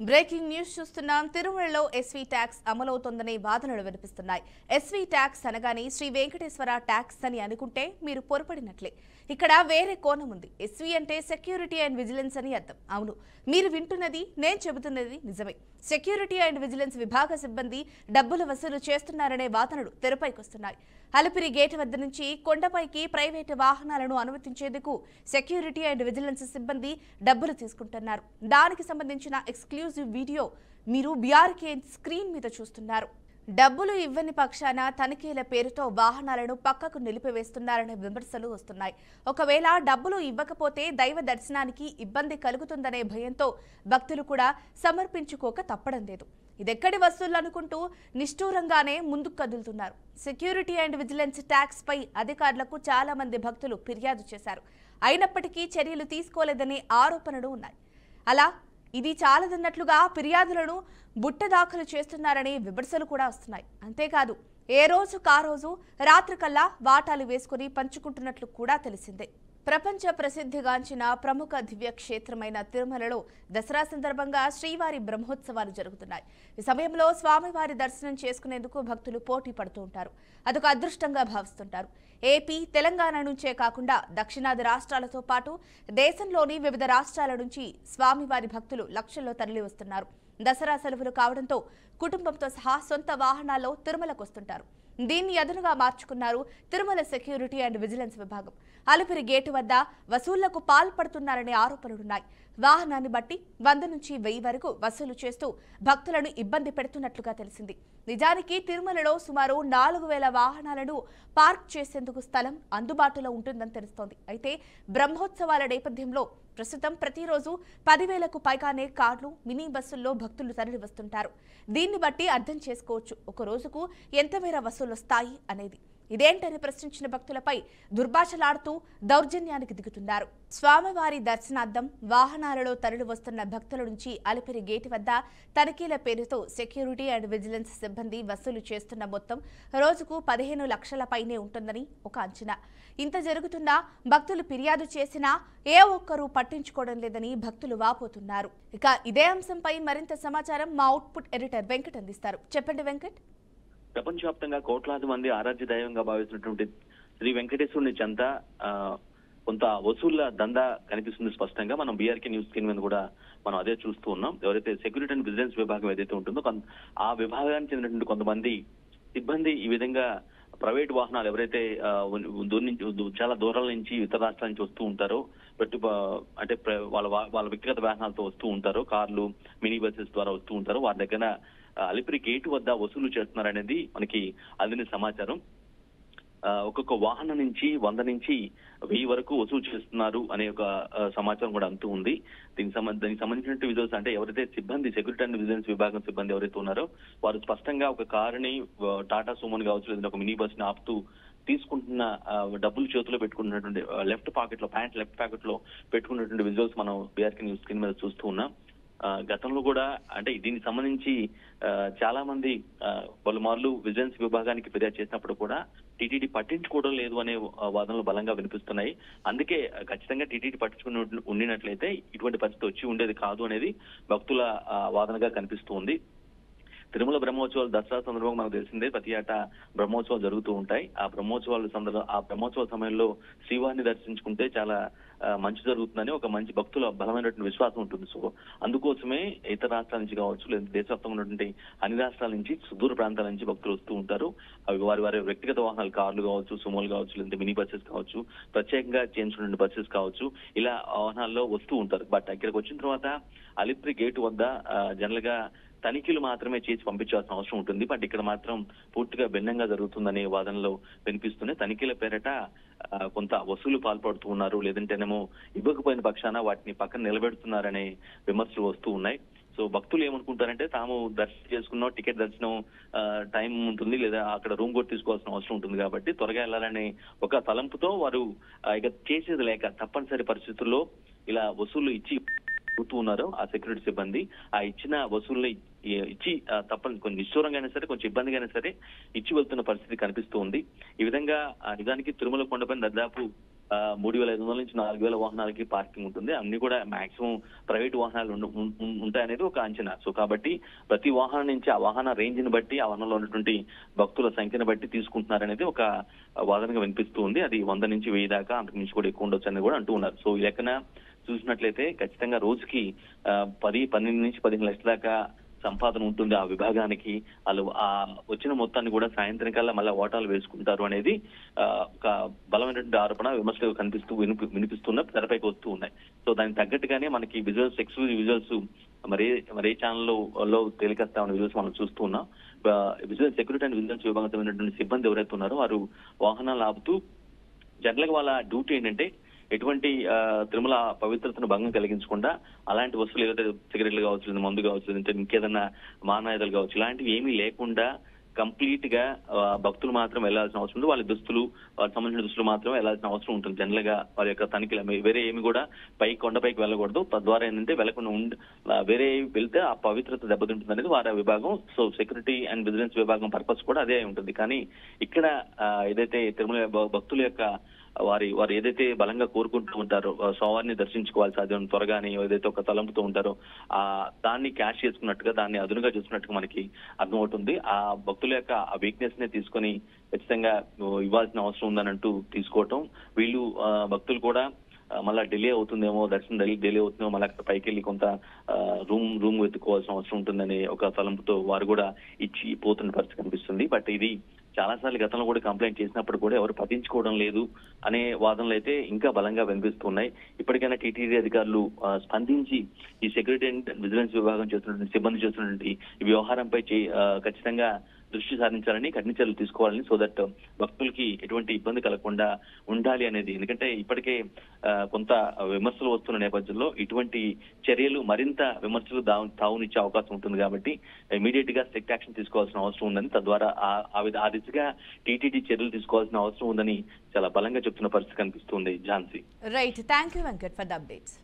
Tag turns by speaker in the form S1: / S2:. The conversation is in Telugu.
S1: బ్రేకింగ్ న్యూస్ చూస్తున్నాం. తిరుమలలో ఎస్వీ ట్యాక్స్ అమలవుతోందనే వాదనలు వినిపిస్తున్నాయి. ఎస్వీ ట్యాక్స్ అనగానే శ్రీ వెంకటేశ్వర ట్యాక్స్ అని అనుకుంటే మీరు పొరపడినట్లే. ఇక్కడ వేరే కోణం ఉంది. ఎస్వీ అంటే సెక్యూరిటీ అండ్ విజిలెన్స్ అని అర్థం. అవును, మీరు వింటున్నది, నేను చెబుతున్నది నిజమే. సెక్యూరిటీ అండ్ విజిలెన్స్ విభాగ సిబ్బంది డబ్బులు వసూలు చేస్తున్నారనే వాదనలు తెరపైకొస్తున్నాయి. అలిపిరి గేట్ వద్ద నుంచి కొండపైకి ప్రైవేటు వాహనాలను అనుమతించేందుకు సెక్యూరిటీ అండ్ విజిలెన్స్ సిబ్బంది డబ్బులు తీసుకుంటున్నారు. దానికి సంబంధించిన ఎక్స్క్లూజివ్ వీడియో మీరు బీఆర్కే స్క్రీన్ మీద చూస్తున్నారు. డబ్బులు ఇవ్వని పక్షాన తనిఖీల పేరుతో వాహనాలను పక్కకు నిలిపివేస్తున్నారనే విమర్శలు వస్తున్నాయి. ఒకవేళ డబ్బులు ఇవ్వకపోతే దైవ దర్శనానికి ఇబ్బంది కలుగుతుందనే భయంతో భక్తులు కూడా సమర్పించుకోక తప్పడం లేదు. ఇదెక్కడి వసూళ్లు అనుకుంటూ నిష్ఠూరంగానే ముందుకు కదులుతున్నారు. సెక్యూరిటీ అండ్ విజిలెన్స్ ట్యాక్స్ పై అధికారులకు చాలా మంది భక్తులు ఫిర్యాదు చేశారు. అయినప్పటికీ చర్యలు తీసుకోలేదనే ఆరోపణలు ఉన్నాయి. అలా ఇది చాలదన్నట్లుగా ఫిర్యాదులను బుట్ట దాఖలు చేస్తున్నారనే విమర్శలు కూడా వస్తున్నాయి. అంతేకాదు, ఏ రోజు కారోజు రాత్రికల్లా వాటాలు వేసుకుని పంచుకుంటున్నట్లు కూడా తెలిసిందే. ప్రపంచ ప్రసిద్ధిగాంచిన ప్రముఖ దివ్య క్షేత్రమైన తిరుమలలో దసరా సందర్భంగా శ్రీవారి బ్రహ్మోత్సవాలు జరుగుతున్నాయి. ఈ సమయంలో స్వామివారి దర్శనం చేసుకునేందుకు భక్తులు పోటీ పడుతూ ఉంటారు. అదొక అదృష్టంగా భావిస్తుంటారు. ఏపీ, తెలంగాణ నుంచే కాకుండా దక్షిణాది రాష్ట్రాలతో పాటు దేశంలోని వివిధ రాష్ట్రాల నుంచి స్వామివారి భక్తులు లక్షల్లో తరలి వస్తున్నారు. దసరా సెలవులు కావడంతో కుటుంబంతో సహా సొంత వాహనాల్లో తిరుమలకు వస్తుంటారు. దీన్ని అదనుగా మార్చుకున్నారు తిరుమల సెక్యూరిటీ అండ్ విజిలెన్స్ విభాగం. అలిపిరి గేటు వద్ద వసూళ్లకు పాల్పడుతున్నారనే ఆరోపణలున్నాయి. వాహనాన్ని బట్టి 100 నుంచి 1000 వరకు వసూలు చేస్తూ భక్తులను ఇబ్బంది పెడుతున్నట్లుగా తెలిసింది. నిజానికి తిరుమలలో సుమారు 4000 వాహనాలను పార్క్ చేసేందుకు స్థలం అందుబాటులో ఉంటుందని తెలుస్తోంది. అయితే బ్రహ్మోత్సవాల నేపథ్యంలో ప్రస్తుతం ప్రతిరోజు 10,000కు పైగానే కార్లు, మినీ బస్సుల్లో భక్తులు తరలి వస్తుంటారు. దీన్ని బట్టి అర్థం చేసుకోవచ్చు ఒక రోజుకు ఎంత మేర వసూలు వస్తాయి అనేది. ఇదేంటని ప్రశ్నించిన భక్తులపై దుర్భాషలాడుతూ దౌర్జన్యానికి దిగుతున్నారు. స్వామివారి దర్శనార్థం వాహనాలలో తరలి వస్తున్న భక్తుల నుంచి అలిపిరి గేటు వద్ద తనిఖీల పేరుతో సెక్యూరిటీ అండ్ విజిలెన్స్ సిబ్బంది వసూలు చేస్తున్న మొత్తం రోజుకు 15 లక్షల పైనే ఉంటుందని ఒక అంచనా. ఇంత జరుగుతున్నా భక్తులు ఫిర్యాదు చేసినా ఏ ఒక్కరూ పట్టించుకోవడం లేదని భక్తులు వాపోతున్నారు. ఇక ఇదే అంశంపై మరింత సమాచారం మా అవుట్పుట్ ఎడిటర్ వెంకట్ అందిస్తారు. చెప్పండి వెంకట్.
S2: ప్రపంచవ్యాప్తంగా కోట్లాది మంది ఆరాధ్య దైవంగా భావిస్తున్నటువంటి శ్రీ వెంకటేశ్వరుని చెంత కొంత వసూళ్ల దందా కనిపిస్తుంది స్పష్టంగా. మనం బీఆర్కే న్యూస్ స్క్రీన్ మీద కూడా మనం అదే చూస్తూ ఉన్నాం. ఎవరైతే సెక్యూరిటీ అండ్ విజిలెన్స్ విభాగం ఏదైతే ఉంటుందో ఆ విభాగానికి చెందినటువంటి కొంతమంది సిబ్బంది ఈ విధంగా ప్రైవేట్ వాహనాలు ఎవరైతే చాలా దూరాల నుంచి ఇతర రాష్ట్రాల నుంచి వస్తూ ఉంటారో అంటే వాళ్ళ వ్యక్తిగత వాహనాలతో వస్తూ ఉంటారో, కార్లు, మినీ బస్సెస్ ద్వారా వస్తూ ఉంటారో వారి దగ్గర అలిపిరి గేటు వద్ద వసూలు చేస్తున్నారనేది మనకి అందిన సమాచారం. ఒక్కొక్క వాహనం నుంచి 100 నుంచి 1000 వరకు వసూలు చేస్తున్నారు అనే ఒక సమాచారం కూడా అంతూ ఉంది. దానికి సంబంధించినట్టు విజువల్స్ అంటే ఎవరైతే సిబ్బంది సెక్యూరిటీ అండ్ విజిలెన్స్ విభాగం సిబ్బంది ఎవరైతే ఉన్నారో వారు స్పష్టంగా ఒక కారుని, టాటా సుమోని కావచ్చు, లేదా ఒక మినీ బస్ ని ఆపుతూ తీసుకుంటున్న డబ్బులు చేతిలో పెట్టుకున్నటువంటి లెఫ్ట్ పాకెట్ లో పెట్టుకున్నటువంటి విజువల్స్ మనం బీఆర్కే న్యూస్ స్క్రీన్ మీద చూస్తూ ఉన్నాం. గతంలో కూడా అంటే దీనికి సంబంధించి చాలా మంది పలుమార్లు విజిలెన్స్ విభాగానికి ఫిర్యాదు చేసినప్పుడు కూడా టీటీడీ పట్టించుకోవడం లేదు అనే వాదనలు బలంగా వినిపిస్తున్నాయి. అందుకే ఖచ్చితంగా టీటీడీ పట్టించుకుని ఉండినట్లయితే ఇటువంటి పరిస్థితి వచ్చి ఉండేది కాదు అనేది భక్తుల వాదనగా కనిపిస్తూ ఉంది. తిరుమల బ్రహ్మోత్సవాలు దసరా సందర్భంగా మనకు తెలిసిందే, ప్రతి ఏటా బ్రహ్మోత్సవాలు జరుగుతూ ఉంటాయి. ఆ బ్రహ్మోత్సవాల సమయంలో శ్రీవారిని దర్శించుకుంటే చాలా మంచి జరుగుతుందని ఒక మంచి భక్తుల బలమైనటువంటి విశ్వాసం ఉంటుంది. సో అందుకోసమే ఇతర రాష్ట్రాల నుంచి కావచ్చు, లేదా దేశవ్యాప్తంగా ఉన్నటువంటి అన్ని రాష్ట్రాల నుంచి, సుదూర ప్రాంతాల నుంచి భక్తులు వస్తూ ఉంటారు. అవి వారి వ్యక్తిగత వాహనాలు, కార్లు కావచ్చు, సుమోలు కావచ్చు, లేదా మినీ బస్సెస్ కావచ్చు, ప్రత్యేకంగా చేయించుకున్న బస్సెస్ కావచ్చు, ఇలా వాహనాల్లో వస్తూ ఉంటారు. బట్ ఇక్కడికి వచ్చిన తర్వాత అలిపిరి గేటు వద్ద జనరల్ గా తనిఖీలు మాత్రమే చేసి పంపించాల్సిన అవసరం ఉంటుంది. బట్ ఇక్కడ మాత్రం పూర్తిగా భిన్నంగా జరుగుతుందనే వాదనలో వినిపిస్తున్నాయి. తనిఖీల పేరట కొంత వసూలు పాల్పడుతూ ఉన్నారు, లేదంటేనేమో ఇవ్వకపోయిన పక్షాన వాటిని పక్కన నిలబెడుతున్నారనే విమర్శలు వస్తూ ఉన్నాయి. సో భక్తులు ఏమనుకుంటారంటే తాము దర్శనం చేసుకున్న టికెట్ దర్శనం టైం ఉంటుంది, లేదా అక్కడ రూమ్ కూడా తీసుకోవాల్సిన అవసరం ఉంటుంది కాబట్టి త్వరగా వెళ్ళాలనే ఒక తలంపుతో వారు ఇక చేసేది లేక తప్పనిసరి పరిస్థితుల్లో ఇలా వసూలు ఇచ్చి ఉన్నారు. ఆ సెక్యూరిటీ సిబ్బంది ఆ ఇచ్చిన వసూల్ని ఇచ్చి తప్పని కొంచెం నిష్ఠూరంగా అయినా సరే, కొంచెం ఇబ్బందిగా అయినా సరే ఇచ్చి వెళ్తున్న పరిస్థితి కనిపిస్తూ ఉంది. ఈ విధంగా నిజానికి తిరుమల కొండపైన దాదాపు 3,500 నుంచి 4,000 వాహనాలకి పార్కింగ్ ఉంటుంది. అన్ని కూడా మాక్సిమం ప్రైవేట్ వాహనాలు ఉంటాయనేది ఒక అంచనా. సో కాబట్టి ప్రతి వాహనం నుంచి ఆ వాహన రేంజ్ ని బట్టి, ఆ వాహనంలో ఉన్నటువంటి భక్తుల సంఖ్యను బట్టి తీసుకుంటున్నారనేది ఒక వాదనగా వినిపిస్తూ ఉంది. అది 100 నుంచి 1000 దాకా, అంతకు మించి కూడా ఎక్కువ ఉండొచ్చు అని కూడా అంటూ ఉన్నారు. సో ఈ లెక్కన చూసినట్లయితే ఖచ్చితంగా రోజుకి 12 నుంచి 15 లక్షల దాకా సంపాదన ఉంటుంది ఆ విభాగానికి. వాళ్ళు ఆ వచ్చిన మొత్తాన్ని కూడా సాయంత్రం కల్లా మళ్ళీ ఓటాలు వేసుకుంటారు అనేది ఒక బలమైనటువంటి ఆరోపణ, విమర్శలు వినిపిస్తున్న తెరపైకి వస్తూ ఉన్నాయి. సో దానికి తగ్గట్టుగానే మనకి విజువల్స్, ఎక్స్క్లూజివ్ విజువల్స్ మరే ఛానల్లో తేలికస్తా ఉన్న విజువల్స్ మనం చూస్తూ ఉన్నాం. విజువల్ సెక్యూరిటీ అండ్ విజిలెన్స్ విభాగమైనటువంటి సిబ్బంది ఎవరైతే ఉన్నారో వారు వాహనాలు ఆపుతూ జనరల్ గా వాళ్ళ డ్యూటీ ఏంటంటే ఎటువంటి తిరుమల పవిత్రతను భంగం కలిగించకుండా అలాంటి వస్తువులు ఏదైతే సిగరెట్లు కావచ్చు, లేదా మందు కావచ్చు, లేదంటే ఇంకేదన్నా మానాయుధాలు కావచ్చు, ఇలాంటివి ఏమీ లేకుండా కంప్లీట్ గా భక్తులు మాత్రం వెళ్లాల్సిన అవసరం ఉంది. వాళ్ళ దుస్తులు, వాళ్ళకి సంబంధించిన దుస్తులు మాత్రమే వెళ్లాల్సిన అవసరం ఉంటుంది. జనరల్ గా వారి యొక్క తనిఖీలు వేరే ఏమి కూడా కొండపైకి వెళ్ళకూడదు. తద్వారా ఏంటంటే వెళ్లకుండా వేరే వెళ్తే ఆ పవిత్రత దెబ్బతింటుంది అనేది వారి విభాగం. సో సెక్యూరిటీ అండ్ విజిలెన్స్ విభాగం పర్పస్ కూడా అదే ఉంటుంది. కానీ ఇక్కడ ఏదైతే తిరుమల భక్తుల యొక్క వారు ఏదైతే బలంగా కోరుకుంటూ ఉంటారో స్వామివారిని దర్శించుకోవాలి సాధ్యం త్వరగానే ఏదైతే ఒక తలంపుతూ ఉంటారో దాన్ని క్యాష్ చేసుకున్నట్టుగా, దాన్ని అదునుగా చూసుకున్నట్టుగా మనకి అర్థమవుతుంది. ఆ భక్తుల యొక్క ఆ వీక్నెస్ నే తీసుకొని ఖచ్చితంగా ఇవ్వాల్సిన అవసరం ఉందని అంటూ తీసుకోవటం. వీళ్ళు భక్తులు కూడా మళ్ళా డిలే అవుతుందేమో, దర్శనం డిలే అవుతుందేమో, మళ్ళీ అక్కడ పైకి వెళ్ళి కొంత రూమ్ వెతుక్కోవాల్సిన అవసరం ఉంటుందనే ఒక తలంపుతో వారు కూడా ఇచ్చి పోతున్న పరిస్థితి కనిపిస్తుంది. బట్ ఇది చాలా సార్లు గతంలో కూడా కంప్లైంట్ చేసినప్పుడు కూడా ఎవరు పట్టించుకోవడం లేదు అనే వాదనలు అయితే ఇంకా బలంగా వినిపిస్తున్నాయి. ఇప్పటికైనా టీటీడీ అధికారులు స్పందించి ఈ సెక్యూరిటీ అండ్ విజిలెన్స్ విభాగం చేస్తున్నటువంటి సిబ్బంది చేస్తున్నటువంటి ఈ వ్యవహారంపై ఖచ్చితంగా దృష్టి సారించాలని, కఠిన చర్యలు తీసుకోవాలని, సో దట్ భక్తులకి ఎటువంటి ఇబ్బంది కలగకుండా ఉండాలి అనేది. ఎందుకంటే ఇప్పటికే కొంత విమర్శలు వస్తున్న నేపథ్యంలో ఇటువంటి చర్యలు మరింత విమర్శలు తావునిచ్చే అవకాశం ఉంటుంది. కాబట్టి ఇమీడియట్ గా స్ట్రిక్ట్ యాక్షన్ తీసుకోవాల్సిన అవసరం ఉందని, తద్వారా ఆ దిశగా టీటీడీ చర్యలు తీసుకోవాల్సిన అవసరం ఉందని చాలా బలంగా చెప్తున్న పరిస్థితి కనిపిస్తుంది. Jhansi.
S1: Right, thank you Venkat for the updates.